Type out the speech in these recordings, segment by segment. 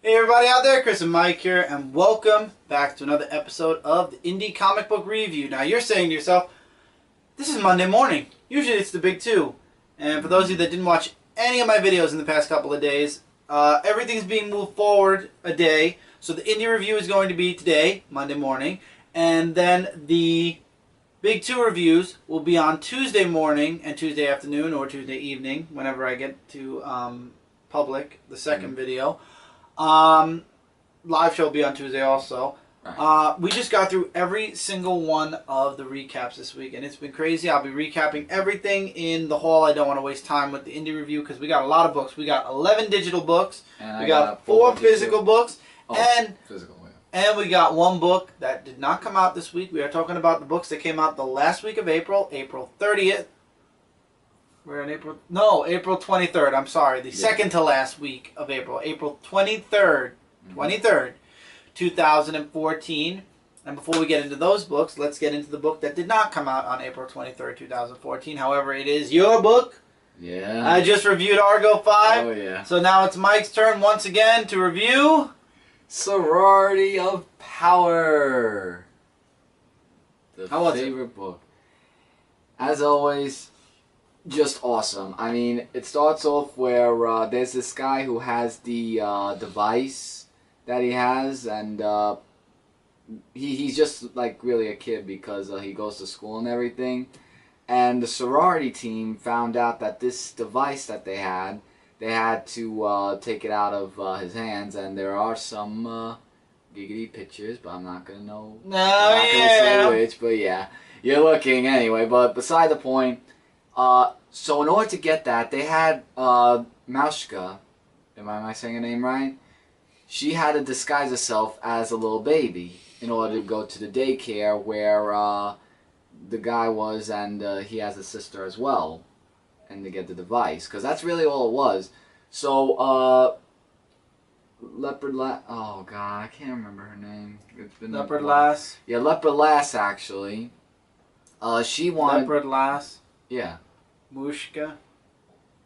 Hey everybody out there, Chris and Mike here, and welcome back to another episode of the Indie Comic Book Review. Now you're saying to yourself, this is Monday morning. Usually it's the big two. And for those of you that didn't watch any of my videos in the past couple of days, everything's being moved forward a day. So the Indie Review is going to be today, Monday morning, and then the big two reviews will be on Tuesday morning and Tuesday afternoon or Tuesday evening, whenever I get to public the second video. Live show will be on Tuesday also. Right. We just got through every single one of the recaps this week, and it's been crazy. I'll be recapping everything in the haul. I don't want to waste time with the indie review because we got a lot of books. We got 11 digital books. And we got 4 physical books. And we got 1 book that did not come out this week. We are talking about the books that came out the last week of April, April 30th. We're in April. No, April 23rd. I'm sorry. The second to last week of April. April 23rd. 23rd, 2014. And before we get into those books, let's get into the book that did not come out on April 23rd, 2014. However, it is your book. Yeah. I just reviewed Argo 5. Oh, yeah. So now it's Mike's turn once again to review Sorority of Power. How was favorite book. As always, just awesome. I mean, it starts off where there's this guy who has the device that he has, and he's just like really a kid because he goes to school and everything. And the sorority team found out that this device that they had to take it out of his hands, and there are some giggity pictures, but I'm not gonna know. No, I'm not gonna say which, but yeah, you're looking anyway. But beside the point. So in order to get that, they had Maushka, am I saying her name right? She had to disguise herself as a little baby in order to go to the daycare where the guy was, and he has a sister as well, and to get the device, because that's really all it was. So Leopard Lass, oh god, I can't remember her name. It's been Leopard Lass. Yeah, Leopard Lass actually. She wanted Leopard Lass. Yeah. Mushka.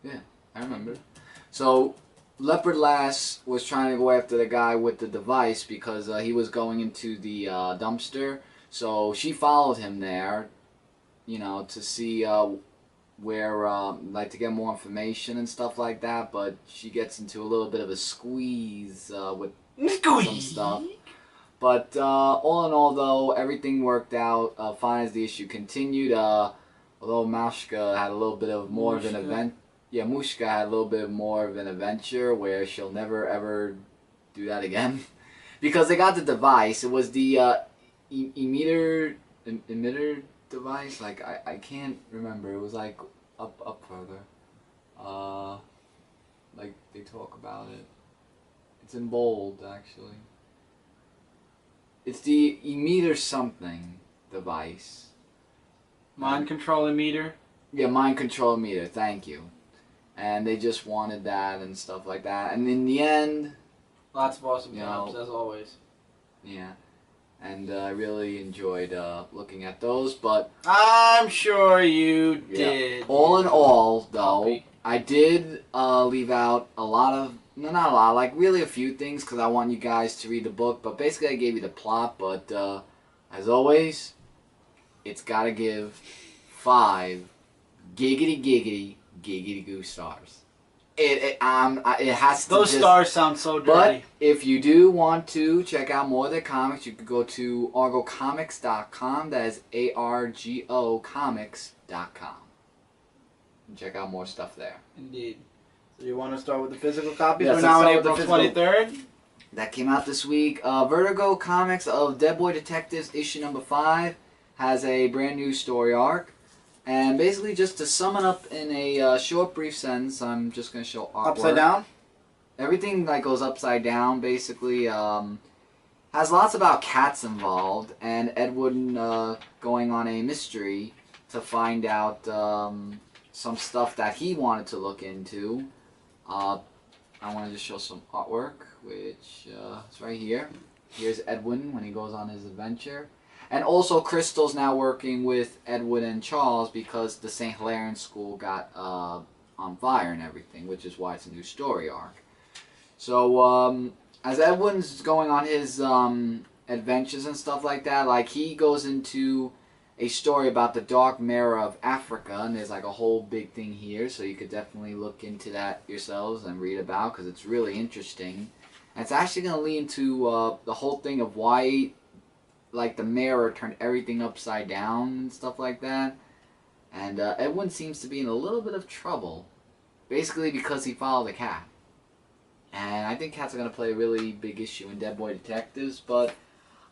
Yeah, I remember. So, Leopard Lass was trying to go after the guy with the device because he was going into the dumpster. So, she followed him there, you know, to see where, like, to get more information and stuff like that. But she gets into a little bit of a squeeze with some stuff. But all in all, though, everything worked out fine as the issue continued. Although Maushka had a little bit of more of an event. Yeah, Mushka had a little bit more of an adventure where she'll never ever do that again. Because they got the device. It was the emitter device. Like, I can't remember. It was like up further. Like, they talk about it. It's in bold, actually. It's the emitter something device. Mind control emitter? Yeah, mind control emitter, thank you. And they just wanted that and stuff like that. And in the end... Lots of awesome jobs, as always. Yeah. And I really enjoyed looking at those, but... I'm sure you did. All in all, though, I did leave out a lot of... No, not a lot, like really a few things, because I want you guys to read the book. But basically I gave you the plot, but as always... It's gotta give 5 giggity goo stars. It has to. Those stars sound so dirty. But if you do want to check out more of their comics, you could go to argocomics.com. That is ARGO comics.com. And check out more stuff there. Indeed. So you want to start with the physical copies? Yes, we're now on April 23rd. That came out this week. Vertigo Comics of Dead Boy Detectives issue number 5. Has a brand new story arc, and basically just to sum it up in a short brief sentence, I'm just going to show artwork. Upside down? Everything that goes upside down basically has lots about cats involved, and Edwin going on a mystery to find out some stuff that he wanted to look into. I want to just show some artwork, which is right here. Here's Edwin when he goes on his adventure. And also, Crystal's now working with Edwin and Charles because the St. Hilarion School got on fire and everything, which is why it's a new story arc. So, as Edwin's going on his adventures and stuff like that, like he goes into a story about the Dark Mirror of Africa, and there's like a whole big thing here, so you could definitely look into that yourselves and read about, because it's really interesting. And it's actually going to lead into the whole thing of why, like, the mirror turned everything upside down and stuff like that. And Edwin seems to be in a little bit of trouble, basically because he followed the cat. And I think cats are going to play a really big issue in Dead Boy Detectives, but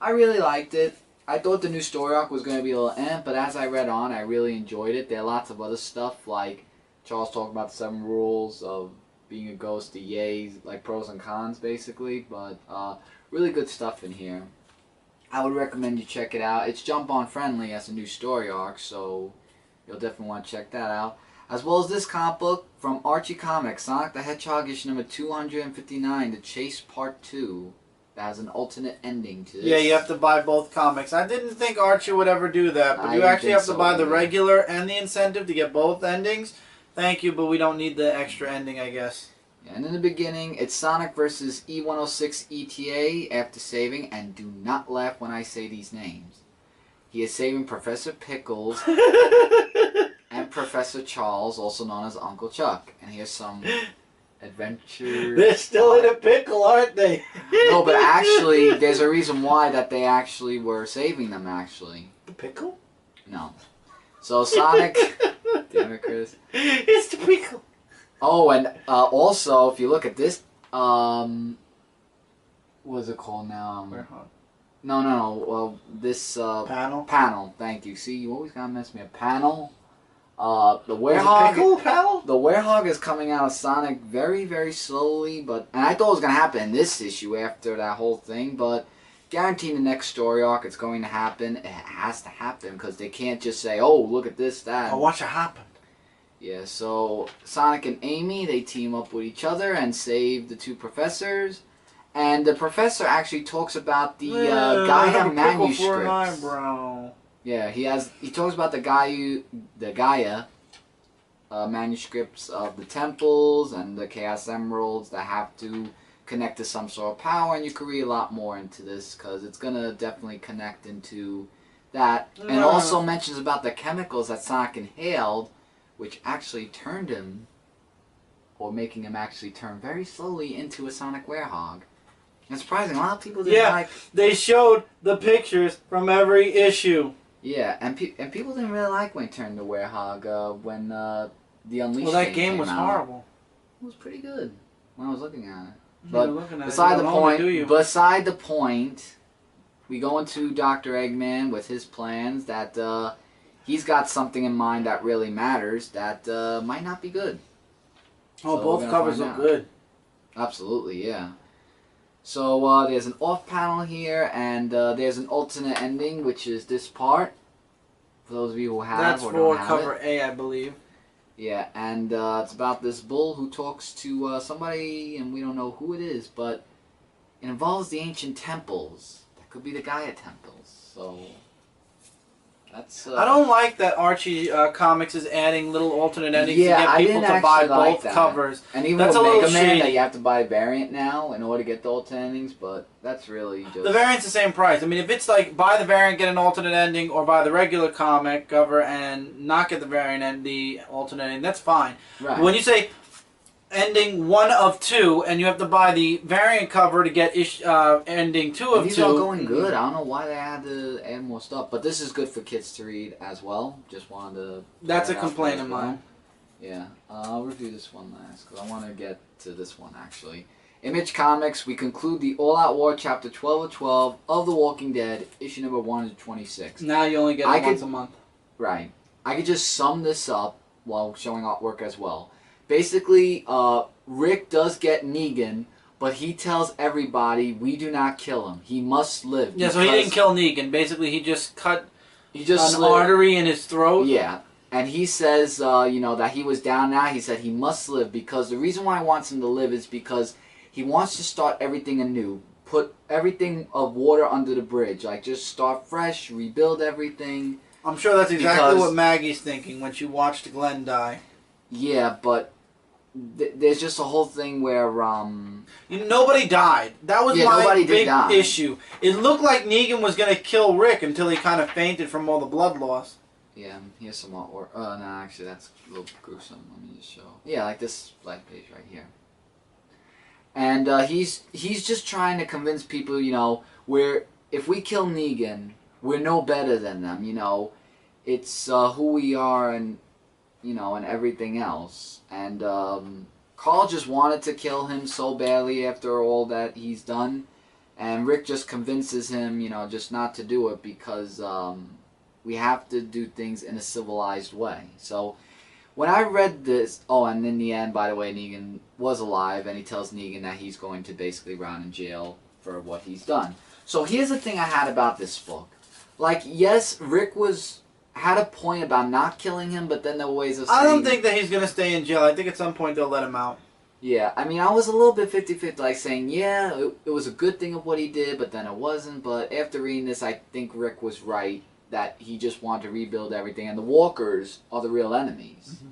I really liked it. I thought the new story arc was going to be a little but as I read on, I really enjoyed it. There are lots of other stuff, like Charles talking about the 7 rules of being a ghost, the yays, like pros and cons, basically. But really good stuff in here. I would recommend you check it out. It's Jump On friendly as a new story arc, so you'll definitely want to check that out. As well as this comic book from Archie Comics, Sonic the Hedgehog issue number 259, The Chase Part 2. That has an alternate ending to this. Yeah, you have to buy both comics. I didn't think Archie would ever do that, but you actually have to buy the regular and the incentive to get both endings. Thank you, but we don't need the extra ending, I guess. Yeah, and in the beginning, it's Sonic versus E106 ETA after saving, and do not laugh when I say these names. He is saving Professor Pickles and Professor Charles, also known as Uncle Chuck. And here's some adventure. They're still in a pickle, aren't they? No, but actually, there's a reason why that they actually were saving them, actually. The pickle? No. So Sonic... Damn it, Chris. It's the pickle. Oh, and also, if you look at this... what is it called now? No. Well, this... panel? Panel, thank you. See, you always gotta mess me up. Panel. The Werehog. The Werehog is coming out of Sonic very, very slowly, but and I thought it was gonna happen in this issue after that whole thing, but guaranteeing the next story arc, it's going to happen. It has to happen because they can't just say, "Oh, look at this, that." Oh, watch it happen. Yeah. So Sonic and Amy, they team up with each other and save the 2 professors, and the professor actually talks about the Gaia manuscripts. For an eyebrow. Yeah, he talks about the Gaia manuscripts of the temples and the Chaos Emeralds that have to connect to some sort of power, and you can read a lot more into this because it's going to definitely connect into that. And also mentions about the chemicals that Sonic inhaled, which actually turned him, or making him actually turn very slowly into a Sonic Werehog. And surprising, a lot of people didn't like... they showed the pictures from every issue. Yeah, and people didn't really like when he turned to Werehog when the Unleashed. Well, that game was horrible. It was pretty good when I was looking at it. But beside the point, we go into Dr. Eggman with his plans that he's got something in mind that really matters that might not be good. Oh, so both covers look good. Absolutely, yeah. So there's an off panel here, and there's an alternate ending, which is this part. For those of you who have or don't have it. That's for cover A, I believe. Yeah, and it's about this bull who talks to somebody, and we don't know who it is, but it involves the ancient temples. That could be the Gaia temples. So that's. I don't like that Archie Comics is adding little alternate endings to get people to buy both covers. And even with Mega Man, that you have to buy a variant now in order to get the alternate endings, but that's really just... The variant's the same price. I mean, if it's like buy the variant, get an alternate ending, or buy the regular comic cover and not get the variant and the alternate ending, that's fine. Right. But when you say ending 1 of 2, and you have to buy the variant cover to get ending 2 of 2. These are going good. I don't know why they had to add more stuff, but this is good for kids to read as well. Just wanted to... That's a complaint of mine. Yeah, I'll review this one last because I want to get to this one actually. Image Comics, we conclude the All Out War Chapter 12 of 12 of The Walking Dead, issue number 126. Now you only get it once a month. Right. I could just sum this up while showing artwork as well. Basically, Rick does get Negan, but he tells everybody, we do not kill him. He must live. Yeah, so he didn't kill Negan. Basically, he just cut an artery in his throat. Yeah, and he says, you know, that he was down now. He said he must live because the reason why he wants him to live is because he wants to start everything anew. Put everything of water under the bridge. Like, just start fresh, rebuild everything. I'm sure that's exactly what Maggie's thinking when she watched Glenn die. Yeah, but there's just a whole thing where Nobody died. That was yeah, my nobody did big die. issue. It looked like Negan was going to kill Rick until he kind of fainted from all the blood loss. Yeah, here's some artwork. No, actually, that's a little gruesome. Let me just show. Yeah, like this black page right here. And he's just trying to convince people, you know, if we kill Negan, we're no better than them. You know, it's who we are, and you know, and everything else. And Carl just wanted to kill him so badly after all that he's done, and Rick just convinces him, you know, just not to do it because we have to do things in a civilized way. So when I read this, oh, and in the end, by the way, Negan was alive, and he tells Negan that he's going to basically rot in jail for what he's done. So here's the thing I had about this book. Like, yes, Rick had a point about not killing him, but then there were ways of saying... I don't think that he's going to stay in jail. I think at some point they'll let him out. Yeah, I mean, I was a little bit 50-50, like saying, yeah, it was a good thing of what he did, but then it wasn't. But after reading this, I think Rick was right, that he just wanted to rebuild everything, and the Walkers are the real enemies. Mm-hmm.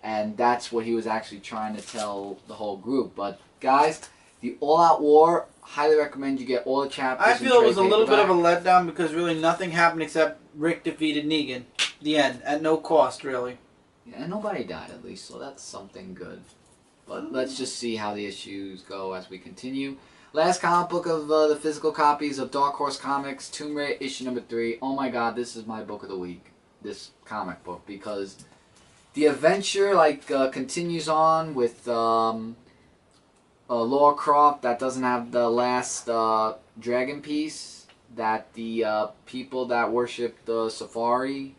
And that's what he was actually trying to tell the whole group. But, guys, the All-Out War, highly recommend you get all the chapters. I feel it was a little bit of a letdown because really nothing happened except Rick defeated Negan. The end. At no cost, really. Yeah, and nobody died, at least, so that's something good. But let's just see how the issues go as we continue. Last comic book of the physical copies of Dark Horse Comics, Tomb Raider issue number 3. Oh my god, this is my book of the week. This comic book, because the adventure continues on with Lara Croft that doesn't have the last dragon piece that the people that worship the Safari,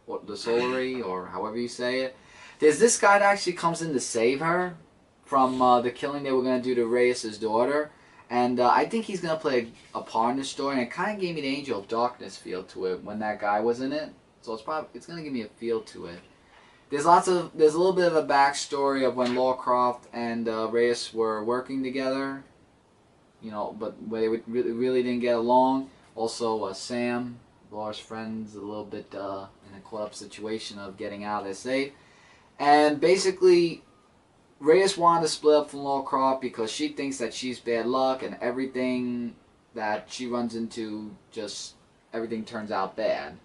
or the Solari, or however you say it. There's this guy that actually comes in to save her from the killing they were going to do to Reyes' daughter. And I think he's going to play a part in the story. And it kind of gave me the Angel of Darkness feel to it when that guy was in it. So it's going to give me a feel to it. There's a little bit of a backstory of when Lara Croft and Reyes were working together. You know, but where they really didn't get along. Also, Sam, Lara's friend's a little bit in a caught-up situation of getting out of there safe. And basically, Reyes wanted to split up from Lara Croft because she thinks that she's bad luck and everything that she runs into, just everything turns out bad.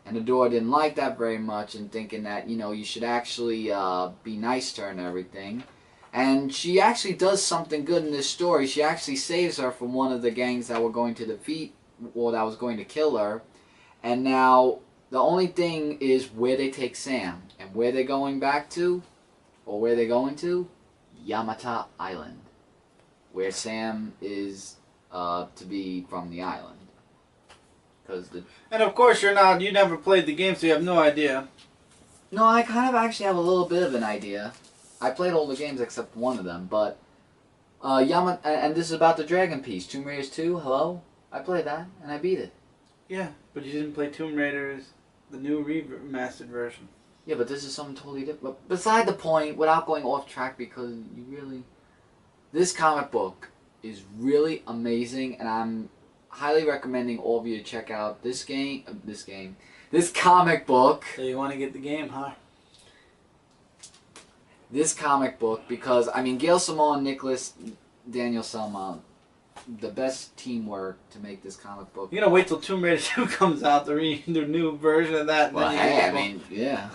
And Adora didn't like that very much, and thinking that, you know, you should actually be nice to her and everything. And she actually does something good in this story. She actually saves her from one of the gangs that were going to defeat, or that was going to kill her. And now the only thing is where they take Sam. And where they're going back to, or where they're going to, Yamata Island. Where Sam is to be from the island. And of course you never played the game, so you have no idea. No, I kind of actually have a little bit of an idea. I played all the games except one of them, but and this is about the Dragon Piece, Tomb Raiders 2, hello? I played that, and I beat it. Yeah, but you didn't play Tomb Raiders, the new remastered version. Yeah, but this is something totally different. But beside the point, without going off track, because this comic book is really amazing, and I'm highly recommending all of you to check out this comic book. So you want to get the game, huh? This comic book, because, I mean, Gail Simone, Nicholas, Daniel Selma, the best teamwork to make this comic book. You're going to wait till Tomb Raider 2 comes out, the new version of that. Well, hey, I mean, yeah.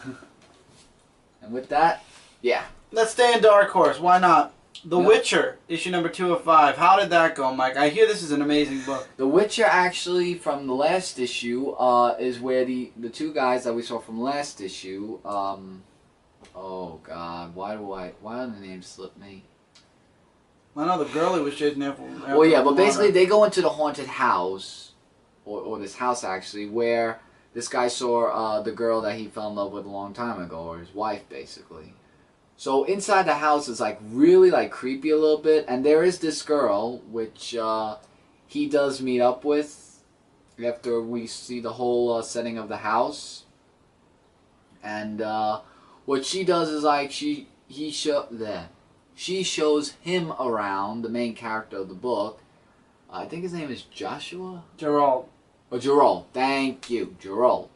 And with that, yeah. Let's stay in Dark Horse. Why not? The Witcher, issue number 2 of 5. How did that go, Mike? I hear this is an amazing book. The Witcher, actually, from the last issue, is where the two guys that we saw from last issue, oh, God, why do the names slip me? I know the girl he was chasing after. Well, yeah, but basically they go into the haunted house, or this house actually, where this guy saw the girl that he fell in love with a long time ago, or his wife, basically. So inside the house is really creepy a little bit, and there is this girl which he does meet up with after we see the whole setting of the house, and what she does is she shows him around, the main character of the book. I think his name is Joshua? Gerald. Oh, Gerald. Thank you, Gerald.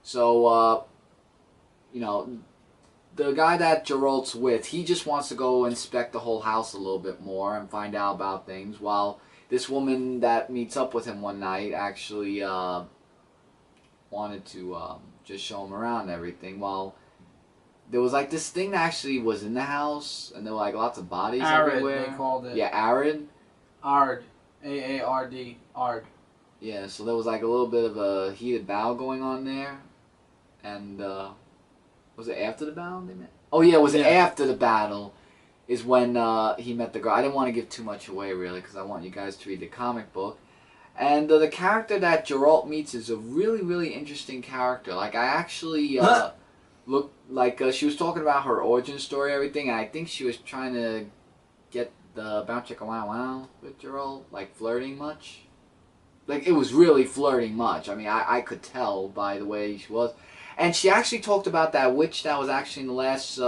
So, you know, the guy that Geralt's with, he just wants to go inspect the whole house a little bit more and find out about things, while this woman that meets up with him one night actually wanted to just show him around and everything. While there was like this thing that actually was in the house, and there were like lots of bodies everywhere. They called it. Yeah, Arid. Ard. A-A-R-D. Ard. Yeah, so there was like a little bit of a heated battle going on there. And was it after the battle they met? Oh yeah, it was after the battle is when he met the girl. I didn't want to give too much away really because I want you guys to read the comic book. And the character that Geralt meets is a really, really interesting character. Like I actually looked like she was talking about her origin story and everything, and I think she was trying to get the Bounce Chicka Wow Wow with Geralt, like flirting much. Like, it was really flirting much. I mean, I could tell by the way she was. And she actually talked about that witch that was actually in the last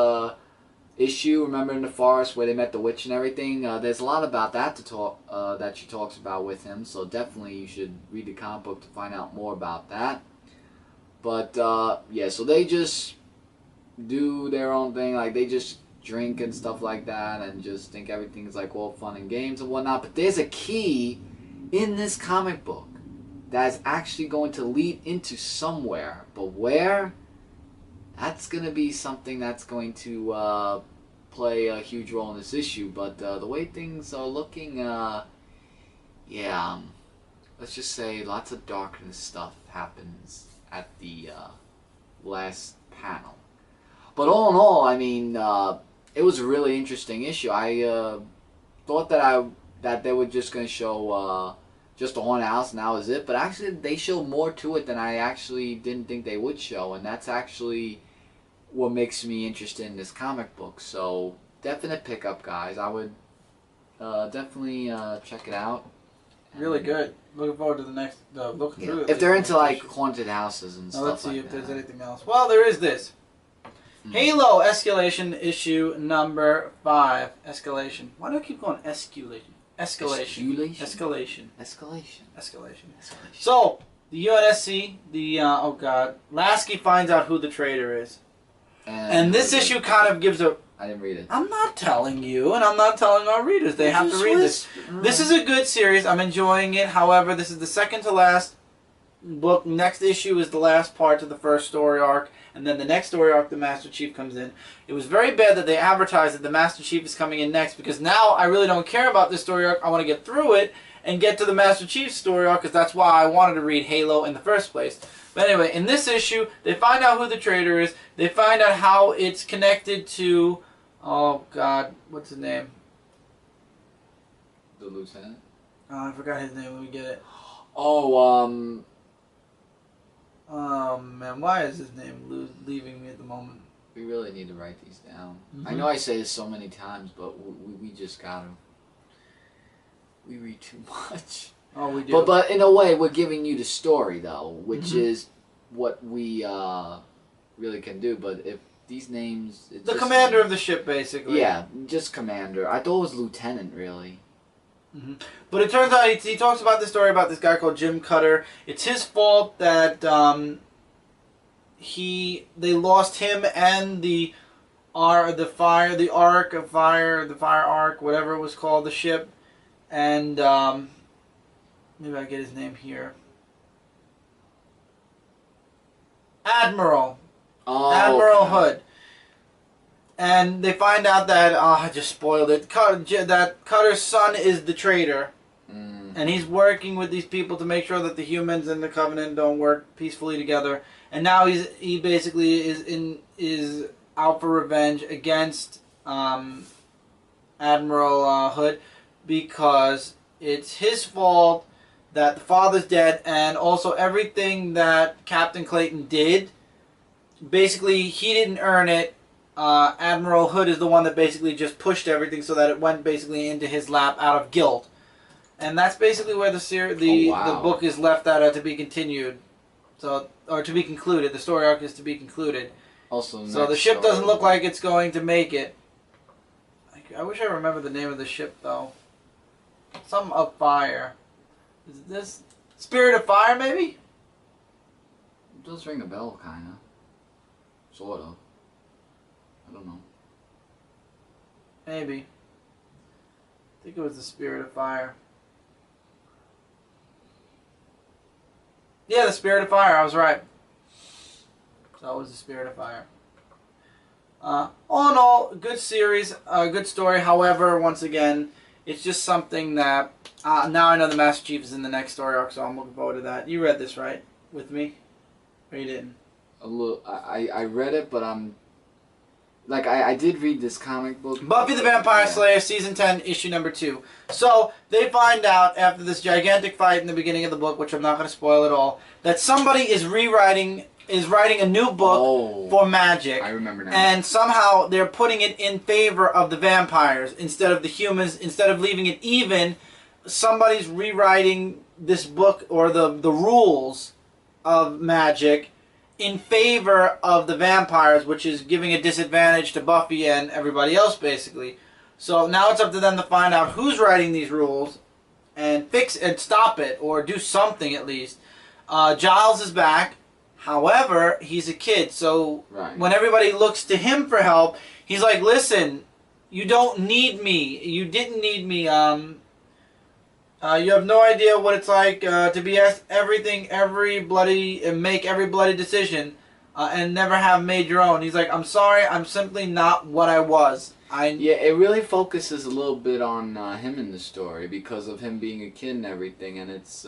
issue, remember in the forest where they met the witch and everything? There's a lot about that to talk that she talks about with him, so definitely you should read the comic book to find out more about that. But, yeah, so they just do their own thing. Like, they just drink and stuff like that and just think everything's like all fun and games and whatnot. But there's a key in this comic book that's actually going to lead into somewhere. But where? That's going to be something that's going to play a huge role in this issue. But the way things are looking, yeah, let's just say lots of darkness stuff happens at the last panel. But all in all, I mean, it was a really interesting issue. I thought that they were just going to show just the haunted house and that was it. But actually, they showed more to it than I actually didn't think they would show. And that's actually what makes me interested in this comic book. So, definite pickup, guys. I would definitely check it out. Really good. Looking forward to the next, looking through it. If they're into, like, haunted houses and stuff like that. Let's see if there's anything else. Well, there is this. Halo Escalation issue number 5. Escalation. Why do I keep going escalation? Escalation. Escalation. Escalation. So, the UNSC, oh god, Lasky finds out who the traitor is. And this issue kind of gives a... I didn't read it. I'm not telling you, and I'm not telling our readers. They have to read this. This is a good series. I'm enjoying it. However, this is the second to last book. Next issue is the last part to the first story arc. And then the next story arc, the Master Chief comes in. It was very bad that they advertised that the Master Chief is coming in next, because now I really don't care about this story arc. I want to get through it and get to the Master Chief story arc, because that's why I wanted to read Halo in the first place. But anyway, in this issue, they find out who the traitor is. They find out how it's connected to, oh god, what's his name? The lieutenant? Oh, I forgot his name. Let me get it. Oh, Oh man, why is his name leaving me at the moment? we really need to write these down. I know I say this so many times, but we just gotta. We read too much. Oh, we do. But in a way, we're giving you the story though, which is what we really can do. But if these names, it's the just commander of the ship, basically. Yeah, just commander. I thought it was lieutenant, really. But it turns out he talks about this story about this guy called Jim Cutter. It's his fault that they lost him and the fire arc, whatever it was called, the ship, and maybe I get his name here. Admiral Hood. And they find out that, I just spoiled it, that Cutter's son is the traitor. And he's working with these people to make sure that the humans and the Covenant don't work peacefully together. And now he basically is out for revenge against Admiral Hood, because it's his fault that the father's dead, and also everything that Captain Clayton did, basically he didn't earn it. Admiral Hood is the one that basically just pushed everything so that it went basically into his lap out of guilt. And that's basically where the book is left at, to be continued. So, or to be concluded. The story arc is to be concluded. Also, so the ship doesn't look like it's going to make it. I wish I remember the name of the ship though. Something of fire. Is this Spirit of Fire, maybe? It does ring a bell, kinda. Sort of. I don't know. Maybe. I think it was the Spirit of Fire. Yeah, the Spirit of Fire. I was right. So it was the Spirit of Fire. All in all, good series, good story. However, once again, it's just something that now I know the Master Chief is in the next story arc, so I'm looking forward to that. You read this, right, with me, or you didn't? A little. I read it, but I'm. Like, I did read this comic book. Buffy the Vampire Slayer, Season 10, Issue number 2. So, they find out after this gigantic fight in the beginning of the book, which I'm not going to spoil at all, that somebody is writing a new book for magic. I remember now. And somehow they're putting it in favor of the vampires instead of the humans. Instead of leaving it even, somebody's rewriting this book or the rules of magic in favor of the vampires, which is giving a disadvantage to Buffy and everybody else, basically. So now it's up to them to find out who's writing these rules and fix and stop it, or do something at least. Giles is back. However, he's a kid, so when everybody looks to him for help, he's like, listen, you don't need me. You didn't need me. You have no idea what it's like to be asked everything, make every bloody decision, and never have made your own. He's like, I'm sorry, I'm simply not what I was. Yeah, it really focuses a little bit on him in the story because of him being a kid and everything, and it's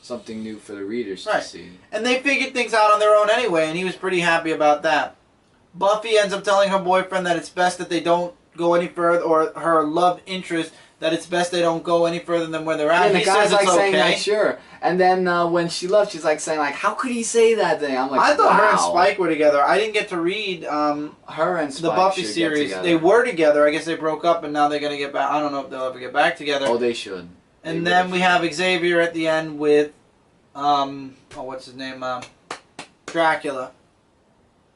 something new for the readers to see. And they figured things out on their own anyway, and he was pretty happy about that. Buffy ends up telling her boyfriend that it's best that they don't go any further, or her love interest, that it's best they don't go any further than where they're at. And the guy's like saying, okay. like, sure. And then when she left, she's like saying, like, how could he say that thing? I'm like, I thought wow. her and Spike were together. I didn't get to read her and Spike the Buffy series. They were together. I guess they broke up, and now they're going to get back. I don't know if they'll ever get back together. Oh, they should. And then we have Xavier at the end with, what's his name? Dracula.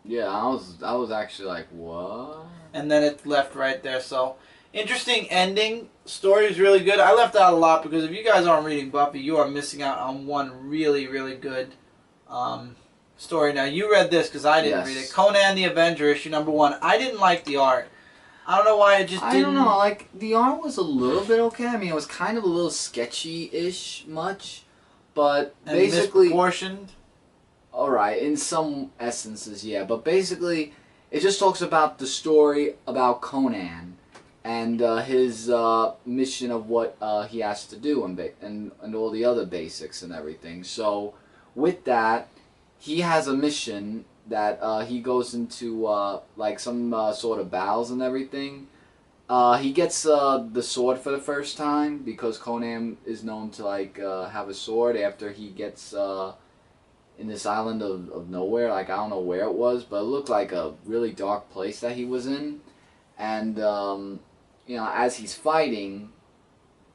Yeah, I was actually like, what? And then it left right there. So, interesting ending. Story is really good. I left out a lot because if you guys aren't reading Buffy, you are missing out on one really, really good story. Now, you read this because I didn't read it. Conan the Avenger, issue number 1. I didn't like the art. I don't know why it just didn't... I don't know. Like, the art was a little bit okay. I mean, it was kind of a little sketchy-ish much. But and basically... misproportioned? Alright, in some essences, yeah. But basically, it just talks about the story about Conan and his mission of what he has to do and all the other basics and everything. So, with that, he has a mission that he goes into like some sort of battles and everything. He gets the sword for the first time because Conan is known to like have a sword after he gets in this island of nowhere. Like, I don't know where it was, but it looked like a really dark place that he was in. And you know, as he's fighting,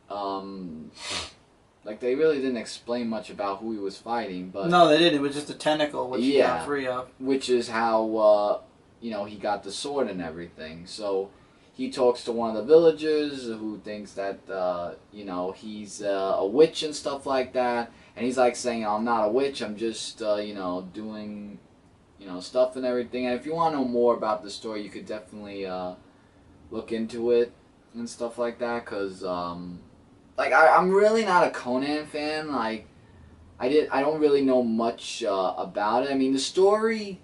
like, they really didn't explain much about who he was fighting, but... No, they didn't. It was just a tentacle, which he got free of. Which is how, you know, he got the sword and everything. So, he talks to one of the villagers who thinks that, you know, he's a witch and stuff like that. And he's, like, saying, I'm not a witch, I'm just, you know, doing, you know, stuff and everything. And if you want to know more about the story, you could definitely look into it and stuff like that, because... like, I'm really not a Conan fan. Like, I don't really know much about it. I mean, the story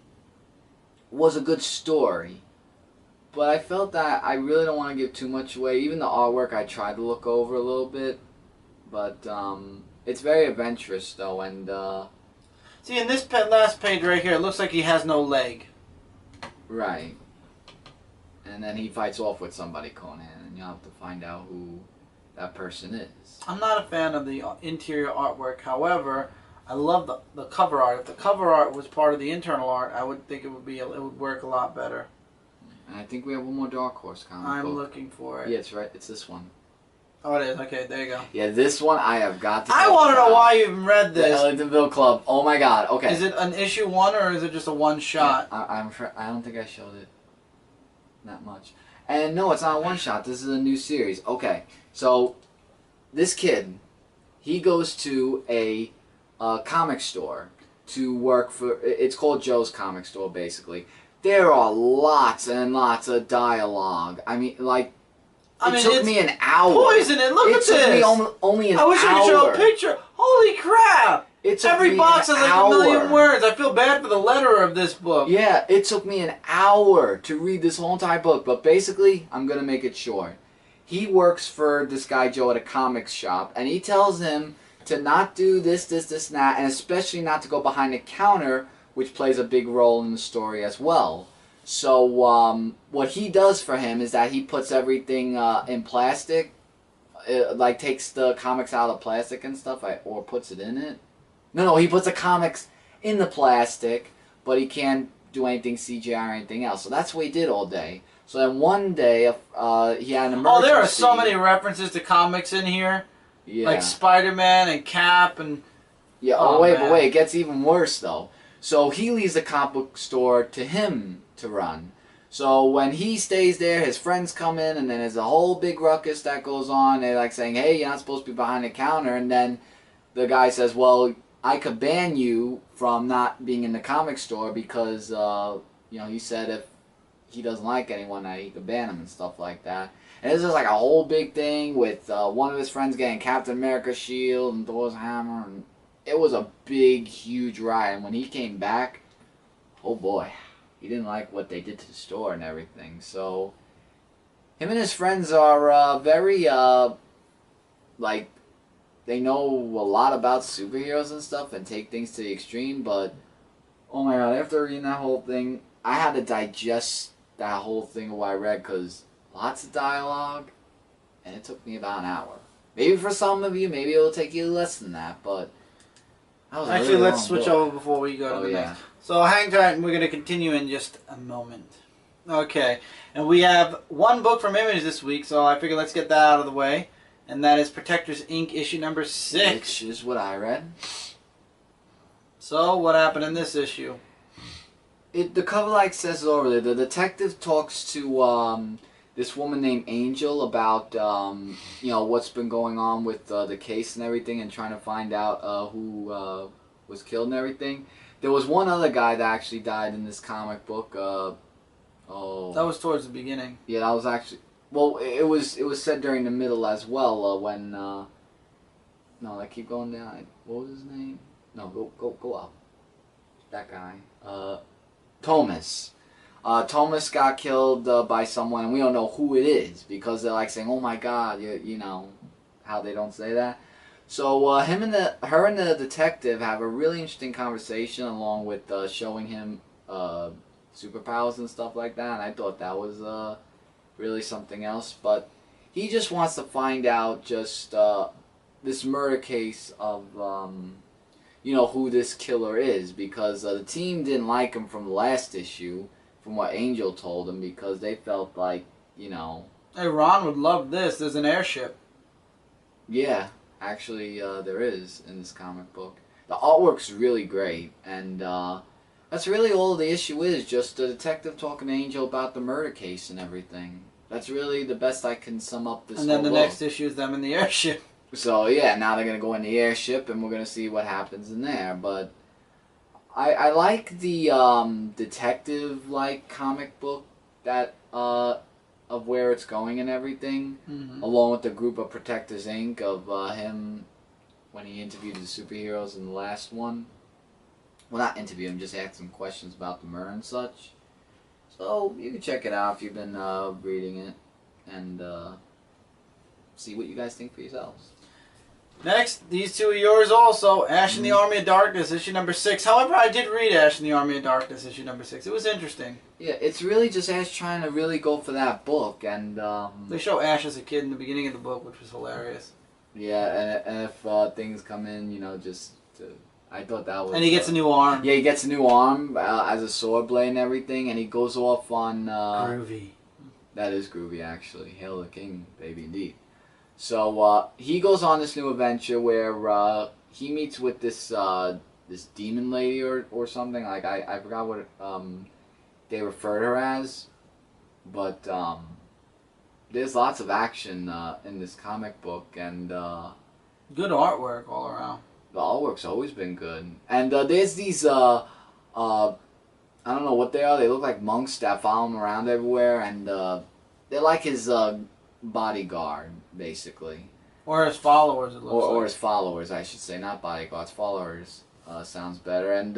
was a good story, but I felt that I really don't want to give too much away. Even the artwork, I tried to look over a little bit, but it's very adventurous though. And see, in this last page right here, it looks like he has no leg. Right. And then he fights off with somebody, Conan, and you'll have to find out who that person is. I'm not a fan of the interior artwork. However, I love the cover art. If the cover art was part of the internal art, I would think it would work a lot better. And I think we have one more Dark Horse comic I'm book. looking for it. Yeah, it's right. It's this one. Oh, it is. Okay, there you go. Yeah, this one I have got to. I want to know why you even read this. The Ellingtonville Club. Oh my God. Okay. Is it an issue 1 or is it just a one shot? Yeah, I don't think I showed it that much. And no, it's not a one shot. This is a new series. Okay, so this kid, he goes to a comic store to work for. It's called Joe's Comic Store, basically, there are lots and lots of dialogue. I mean, like, it took me an hour. Poisoning. Look at this. It took me only an hour. I wish I could show a picture. Holy crap! Every box has like a million words. I feel bad for the letterer of this book. Yeah, it took me an hour to read this whole entire book. But basically, I'm going to make it short. He works for this guy Joe at a comics shop, and he tells him to not do this, and that, and especially not to go behind the counter, which plays a big role in the story as well. So what he does for him is that he puts everything in plastic, like takes the comics out of plastic and stuff, or puts it in it. No, he puts the comics in the plastic, but he can't do anything CGI or anything else. So that's what he did all day. So then one day, he had an emergency. Oh, there are so many references to comics in here. Yeah. Like Spider-Man and Cap and... Yeah, but wait, it gets even worse, though. So he leaves the comic book store to him to run. So when he stays there, his friends come in, and then there's a whole big ruckus that goes on. They're like saying, hey, you're not supposed to be behind the counter. And then the guy says, well, I could ban you from not being in the comic store because, he said if he doesn't like anyone, that he could ban him and stuff like that. And this is like a whole big thing with one of his friends getting Captain America's shield and Thor's hammer. And it was a big, huge riot. And when he came back, oh boy, he didn't like what they did to the store and everything. So him and his friends are very, like, they know a lot about superheroes and stuff and take things to the extreme, but oh my god, after reading that whole thing, I had to digest that whole thing of what I read because lots of dialogue, and it took me about an hour. Maybe for some of you, maybe it'll take you less than that, but that was actually, really let's switch over before we go to the next. So hang tight, and we're going to continue in just a moment. Okay, and we have one book from Image this week, so I figured let's get that out of the way. And that is Protectors, Inc. issue number 6. Which is what I read. So, what happened in this issue? The cover like says it over there. The detective talks to this woman named Angel about what's been going on with the case and everything, and trying to find out who was killed and everything. There was one other guy that actually died in this comic book. That was towards the beginning. Yeah, that was actually... Well, it was said during the middle as well when no, I keep going down. What was his name? No, go up. That guy. Thomas. Thomas got killed by someone, and we don't know who it is because they're like saying, "Oh my God," you know how they don't say that. So her and the detective have a really interesting conversation, along with showing him superpowers and stuff like that. And I thought that was really something else, but he just wants to find out just this murder case of who this killer is, because the team didn't like him from the last issue, from what Angel told him, because they felt like Hey, Ron would love this. There's an airship. Yeah, actually there is in this comic book. The artwork's really great, and that's really all the issue is, just the detective talking to Angel about the murder case and everything. That's really the best I can sum up this whole book. And then the next issue is them in the airship. So yeah, now they're going to go in the airship, and we're going to see what happens in there. But I like the detective-like comic book that of where it's going and everything, along with the group of Protectors, Inc. of him when he interviewed the superheroes in the last one. Well, not interview him, just ask some questions about the murder and such. So you can check it out if you've been reading it, and see what you guys think for yourselves. Next, these two are yours also. Ash in the Army of Darkness, issue number 6. However, I did read Ash in the Army of Darkness, issue number 6. It was interesting. Yeah, it's really just Ash trying to really go for that book, and they show Ash as a kid in the beginning of the book, which was hilarious. Yeah, and if things come in, just to... I thought that was... And he gets a new arm. Yeah, he gets a new arm as a sword blade and everything, and he goes off on... groovy. That is groovy, actually. Hail the King, baby, indeed. So, he goes on this new adventure where he meets with this this demon lady or something. Like, I forgot what they referred her as. But, there's lots of action in this comic book, and... good artwork all around. The artwork's always been good. And there's these I don't know what they are. They look like monks that follow him around everywhere, and they're like his bodyguard, basically. Or his followers, it looks like. Or his followers, I should say. Not bodyguards. Followers sounds better. And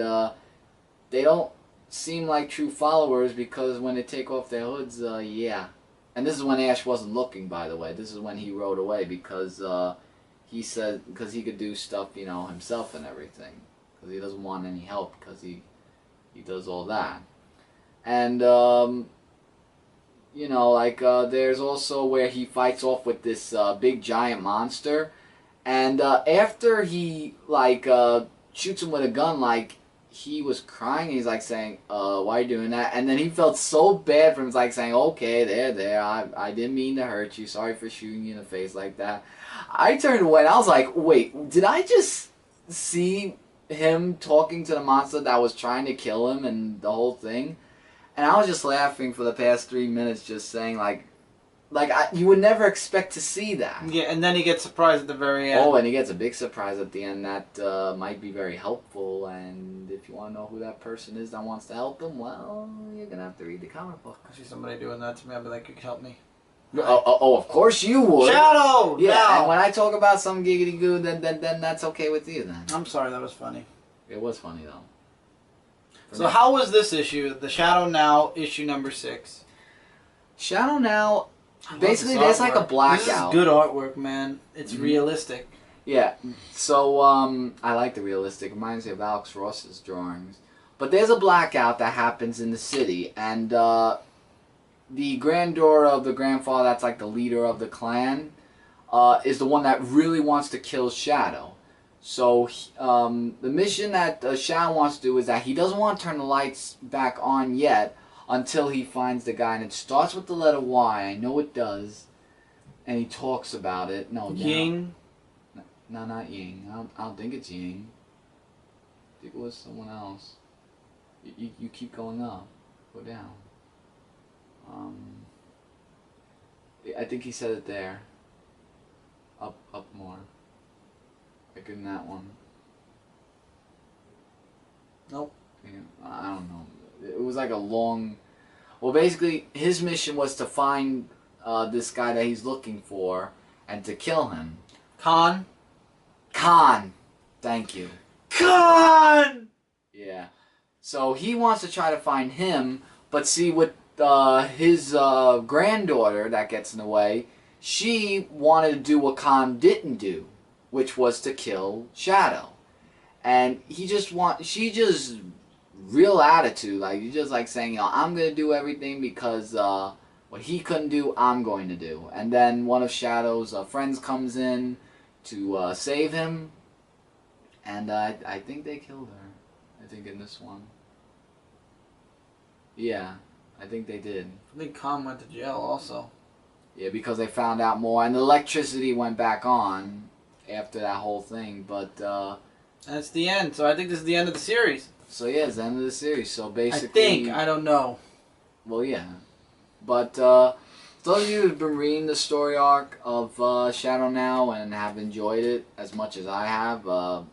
they don't seem like true followers because when they take off their hoods, yeah. And this is when Ash wasn't looking, by the way. This is when he rode away because he said because he could do stuff, you know, himself and everything. Because he doesn't want any help because he does all that. And, you know, like, there's also where he fights off with this big giant monster. And after he, like, shoots him with a gun, like, he was crying. He's, like, saying, why are you doing that? And then he felt so bad for him. He's, like, saying, okay, there. I didn't mean to hurt you. Sorry for shooting you in the face like that. I turned away and I was like, wait, did I just see him talking to the monster that was trying to kill him and the whole thing? And I was just laughing for the past 3 minutes, just saying you would never expect to see that. Yeah, and then he gets surprised at the very end. Oh, and he gets a big surprise at the end that might be very helpful. And if you want to know who that person is that wants to help him, well, you're gonna have to read the comic book. I see somebody doing that to me, I'll be like, you can help me. Oh, of course you would. Shadow! Yeah, no. and when I talk about some giggity goo, then that's okay with you then. I'm sorry, that was funny. It was funny though. So how was this issue? The Shadow Now, issue number 6. Shadow Now, basically there's like a blackout. This is good artwork, man. It's realistic. Yeah, so I like the realistic. It reminds me of Alex Ross's drawings. But there's a blackout that happens in the city, and the granddaughter of the grandfather, that's like the leader of the clan, is the one that really wants to kill Shadow. So the mission that Shadow wants to do is that he doesn't want to turn the lights back on yet until he finds the guy. And it starts with the letter Y. I know it does. And he talks about it. No, Ying? No, not Ying. I don't think it's Ying. I think it was someone else. You keep going up. Go down. I think he said it there. Up more. Like in that one. Nope. Yeah, I don't know. It was like a long... Well, basically, his mission was to find this guy that he's looking for and to kill him. Khan? Thank you. Khan! Yeah. So he wants to try to find him, but see, with his granddaughter that gets in the way, she wanted to do what Khan didn't do, which was to kill Shadow. And she just real attitude, like you just like saying, you know, I'm gonna do everything because what he couldn't do, I'm going to do. And then one of Shadow's friends comes in to save him, and I think they killed her. I think in this one. Yeah, I think they did. I think Khan went to jail also. Yeah, because they found out more, and the electricity went back on after that whole thing, but... That's the end, so I think this is the end of the series. So yeah, it's the end of the series, so basically... I don't know. Well, yeah. But, those of you who've been reading the story arc of Shadow Now and have enjoyed it as much as I have,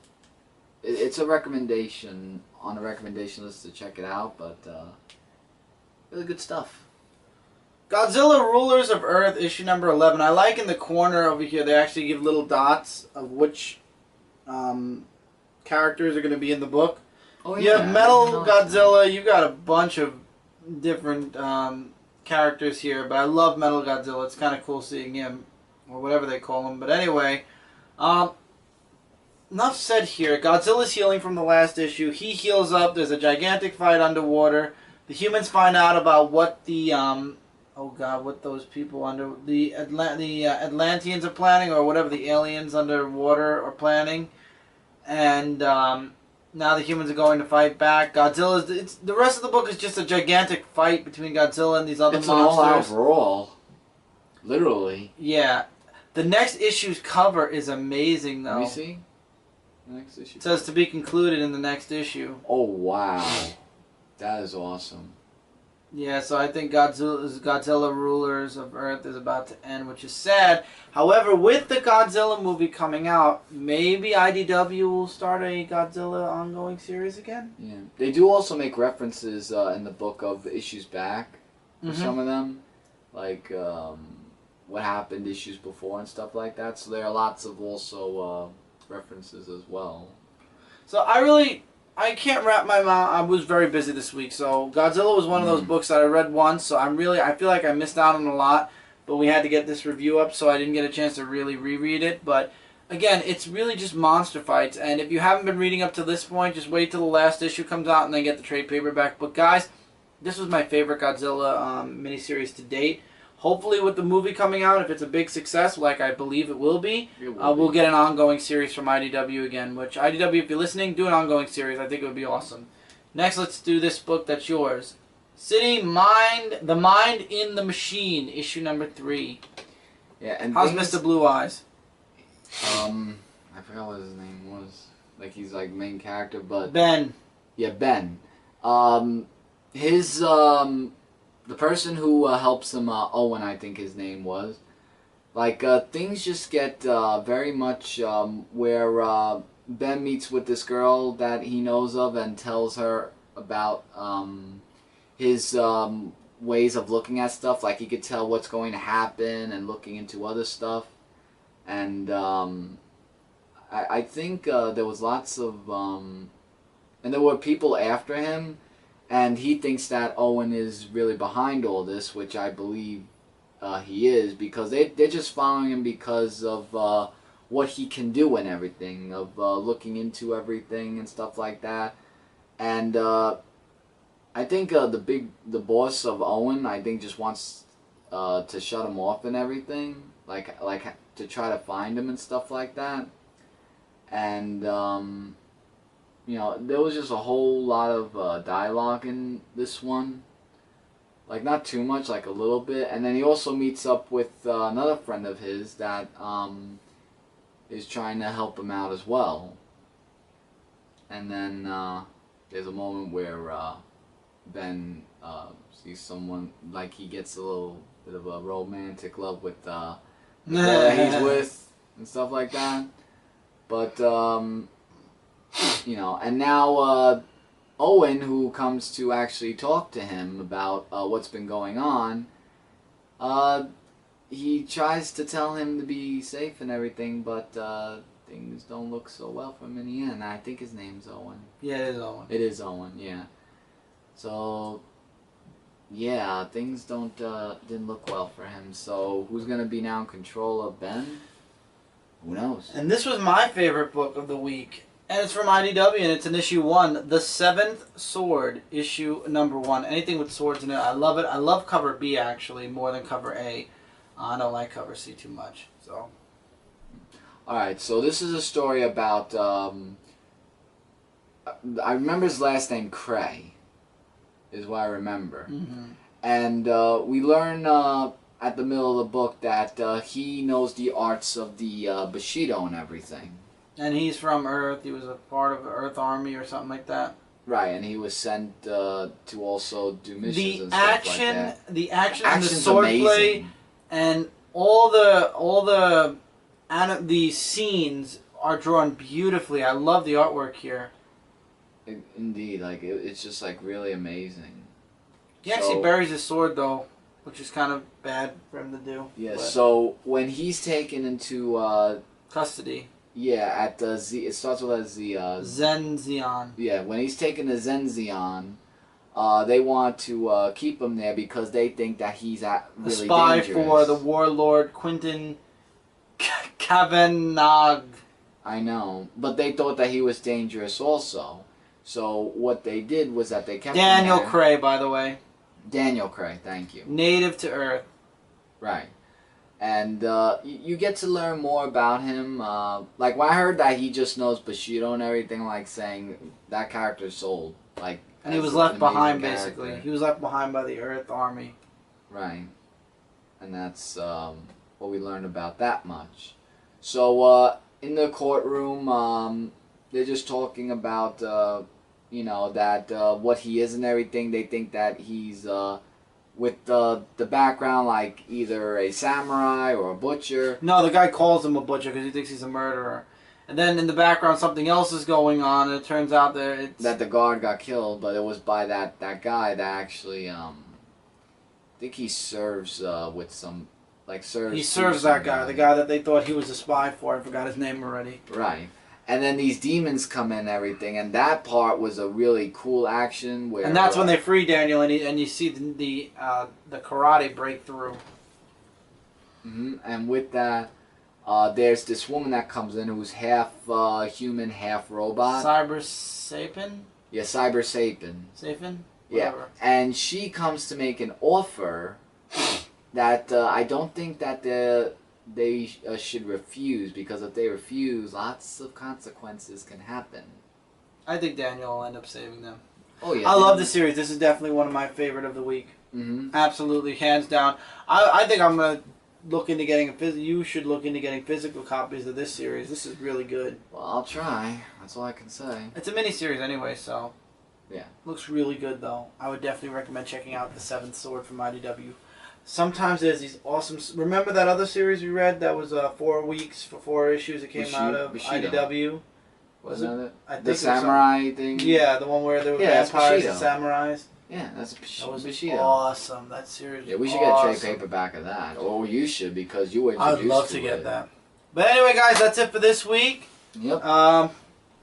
it's a recommendation, on the recommendation list to check it out, but, really good stuff. Godzilla Rulers of Earth, issue number 11. I like in the corner over here, they actually give little dots of which characters are going to be in the book. Oh, you have Metal Godzilla, you've got a bunch of different characters here, but I love Metal Godzilla. It's kind of cool seeing him, or whatever they call him. But anyway, enough said here. Godzilla's healing from the last issue. He heals up, there's a gigantic fight underwater. The humans find out about what the... oh God, what those people under the Atlanteans are planning, or whatever the aliens underwater are planning, and now the humans are going to fight back. Godzilla's. The rest of the book is just a gigantic fight between Godzilla and these other monsters. It's an all-out brawl, literally. Yeah, the next issue's cover is amazing, though. Let me see. The next issue. It says to be concluded in the next issue. Oh wow, that is awesome. Yeah, so I think Godzilla Rulers of Earth is about to end, which is sad. However, with the Godzilla movie coming out, maybe IDW will start a Godzilla ongoing series again. Yeah, they do also make references in the book of issues back for some of them, like what happened issues before and stuff like that. So there are lots of also references as well. So I can't wrap my mind. I was very busy this week, so Godzilla was one of those books that I read once. So I feel like I missed out on a lot, but we had to get this review up, so I didn't get a chance to really reread it. But again, it's really just monster fights, and if you haven't been reading up to this point, just wait till the last issue comes out and then get the trade paperback. But guys, this was my favorite Godzilla miniseries to date. Hopefully, with the movie coming out, if it's a big success, like I believe it will be, we'll get an ongoing series from IDW again. Which, IDW, if you're listening, do an ongoing series. I think it would be awesome. Next, let's do this book that's yours. The Mind in the Machine, issue number 3. Yeah, and how's Mr. Blue Eyes? I forgot what his name was. Like, he's like main character, but Ben. Yeah, Ben. The person who helps him, Owen, I think his name was. Like, things just get very much where Ben meets with this girl that he knows of and tells her about his ways of looking at stuff. Like, he could tell what's going to happen and looking into other stuff. And I think there was lots of... and there were people after him. And he thinks that Owen is really behind all this, which I believe he is, because they're just following him because of what he can do and everything, of looking into everything and stuff like that. And I think the boss of Owen, I think, just wants to shut him off and everything, like to try to find him and stuff like that. And you know, there was just a whole lot of dialogue in this one. Like, not too much, like a little bit. And then he also meets up with another friend of his that is trying to help him out as well. And then there's a moment where Ben sees someone, like he gets a little bit of a romantic love with the girl that he's with and stuff like that. But... you know, and now Owen, who comes to actually talk to him about what's been going on, he tries to tell him to be safe and everything, but things don't look so well for him in the end. I think his name's Owen. Yeah, it is Owen. It is Owen, yeah. So, yeah, things didn't look well for him. So, who's going to be now in control of Ben? Who knows? And this was my favorite book of the week. And it's from IDW, and it's in issue 1, The Seventh Sword, issue number 1. Anything with swords in it, I love it. I love cover B, actually, more than cover A. I don't like cover C too much. So, alright, so this is a story about, I remember his last name, Cray, is what I remember. Mm-hmm. And we learn at the middle of the book that he knows the arts of the Bushido and everything. And he's from Earth. He was a part of the Earth Army or something like that. Right, and he was sent to also do missions and stuff like that. The action and the swordplay, and all the scenes are drawn beautifully. I love the artwork here. Indeed, like it's just like really amazing. He actually buries his sword though, which is kind of bad for him to do. Yeah. So when he's taken into custody. Yeah, at the it starts with a Z. Zenzion. Yeah, when he's taken to Zenzion, they want to keep him there because they think that he's really a spy dangerous. For the warlord Quentin Kavanagh. I know, but they thought that he was dangerous also. So what they did was that they kept Daniel him there. Cray, by the way. Daniel Cray, thank you. Native to Earth. Right. And you get to learn more about him. Like, when I heard that he just knows Bushido and everything, like, saying that character's sold. Like, and he was left behind, basically. He was left behind by the Earth Army. Right. And that's what we learned about that much. So, in the courtroom, they're just talking about you know, that what he is and everything. They think that he's with the background like either a samurai or a butcher. No, the guy calls him a butcher because he thinks he's a murderer. And then in the background, something else is going on, and it turns out that the guard got killed, but it was by that guy that actually, I think he serves with some, like serves. He serves that guy, the guy that they thought he was a spy for. I forgot his name already. Right. And then these demons come in and everything, and that part was a really cool action where. And that's when they free Daniel, and you see the karate breakthrough. And with that. There's this woman that comes in who's half human, half robot. Cyber Sapin? Yeah, Cyber Sapin. Sapin? Yeah, and she comes to make an offer that I don't think that they should refuse, because if they refuse, lots of consequences can happen. I think Daniel will end up saving them. Oh yeah, I love the series. This is definitely one of my favorite of the week. Absolutely, hands down. I think I'm gonna look into getting you should look into getting physical copies of this series. This is really good. Well, I'll try. That's all I can say. It's a mini-series anyway, so... Yeah. Looks really good, though. I would definitely recommend checking out The Seventh Sword from IDW. Sometimes there's these awesome... Remember that other series we read that was 4 weeks for 4 issues? It came out of IDW? Wasn't it? I think the samurai thing? Yeah, the one where there were vampires and samurais. Yeah, that's that was Bushido. Awesome. That series. Yeah, we should awesome. get a trade paperback of that, or you should, because you were introduced. I'd love to get that. But anyway, guys, that's it for this week. Yep.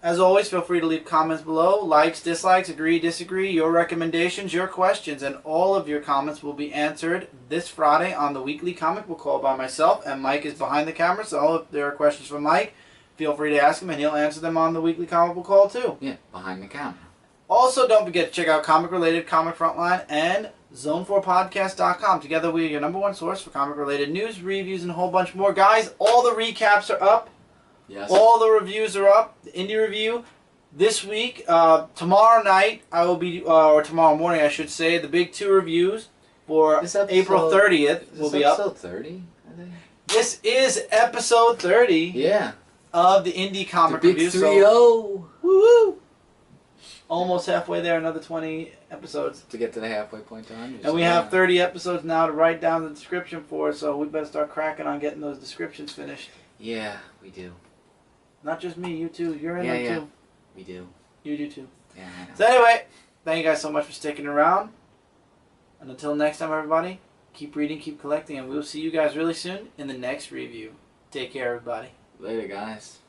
As always, feel free to leave comments below. Likes, dislikes, agree, disagree, your recommendations, your questions, and all of your comments will be answered this Friday on the Weekly Comic Book Call by myself, and Mike is behind the camera, so if there are questions for Mike, feel free to ask him, and he'll answer them on the Weekly Comic Book Call too. Yeah, behind the camera. Also, don't forget to check out comic-related Comic Frontline and Zone4Podcast.com. Together, we are your #1 source for comic-related news, reviews, and a whole bunch more. Guys, all the recaps are up. Yes. All the reviews are up. The indie review this week. Tomorrow night, I will be, or tomorrow morning, I should say, the big 2 reviews for April 30th will be up. Episode 30, I think. This is episode 30. Yeah. Of the indie comic the big review. 3-0. Woo-hoo! Almost halfway there, another 20 episodes. To get to the halfway point to 100. And we have 30 episodes now to write down the description for, so we better start cracking on getting those descriptions finished. Yeah, we do. Not just me, you too. You're in there too. We do. You do too. Yeah, I know. So anyway, thank you guys so much for sticking around. And until next time, everybody, keep reading, keep collecting, and we'll see you guys really soon in the next review. Take care, everybody. Later, guys.